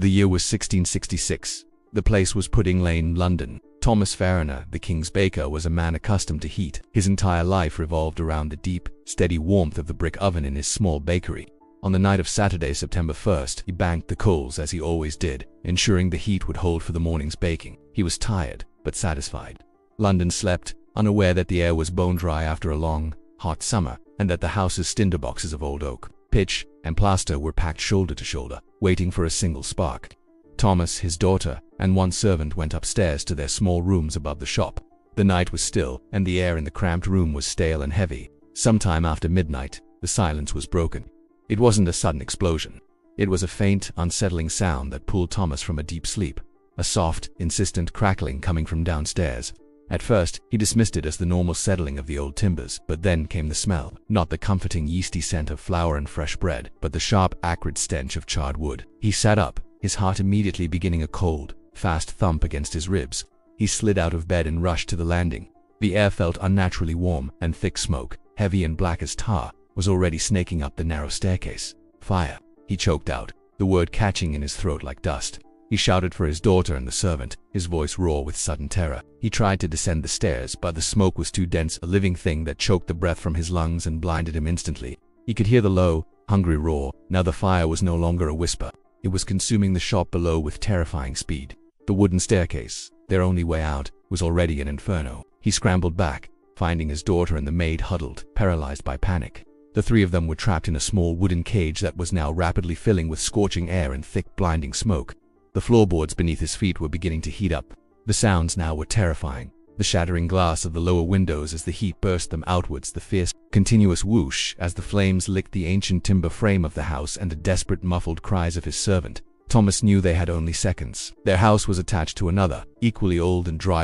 The year was 1666. The place was Pudding Lane, London. Thomas Fariner, the king's baker, was a man accustomed to heat. His entire life revolved around the deep, steady warmth of the brick oven in his small bakery. On the night of Saturday, September 1st, he banked the coals as he always did, ensuring the heat would hold for the morning's baking. He was tired, but satisfied. London slept, unaware that the air was bone-dry after a long, hot summer, and that the house's tinderboxes of old oak, pitch, and plaster were packed shoulder to shoulder, waiting for a single spark. Thomas, his daughter, and one servant went upstairs to their small rooms above the shop. The night was still, and the air in the cramped room was stale and heavy. Sometime after midnight, the silence was broken. It wasn't a sudden explosion. It was a faint, unsettling sound that pulled Thomas from a deep sleep, a soft, insistent crackling coming from downstairs. At first, he dismissed it as the normal settling of the old timbers, but then came the smell, not the comforting yeasty scent of flour and fresh bread, but the sharp, acrid stench of charred wood. He sat up, his heart immediately beginning a cold, fast thump against his ribs. He slid out of bed and rushed to the landing. The air felt unnaturally warm, and thick smoke, heavy and black as tar, was already snaking up the narrow staircase. Fire, he choked out, the word catching in his throat like dust. He shouted for his daughter and the servant, his voice raw with sudden terror. He tried to descend the stairs, but the smoke was too dense, a living thing that choked the breath from his lungs and blinded him instantly. He could hear the low, hungry roar. Now the fire was no longer a whisper. It was consuming the shop below with terrifying speed. The wooden staircase, their only way out, was already an inferno. He scrambled back, finding his daughter and the maid huddled, paralyzed by panic. The three of them were trapped in a small wooden cage that was now rapidly filling with scorching air and thick, blinding smoke. The floorboards beneath his feet were beginning to heat up. The sounds now were terrifying. The shattering glass of the lower windows as the heat burst them outwards, the fierce, continuous whoosh as the flames licked the ancient timber frame of the house, and the desperate, muffled cries of his servant. Thomas knew they had only seconds. Their house was attached to another, equally old and dry,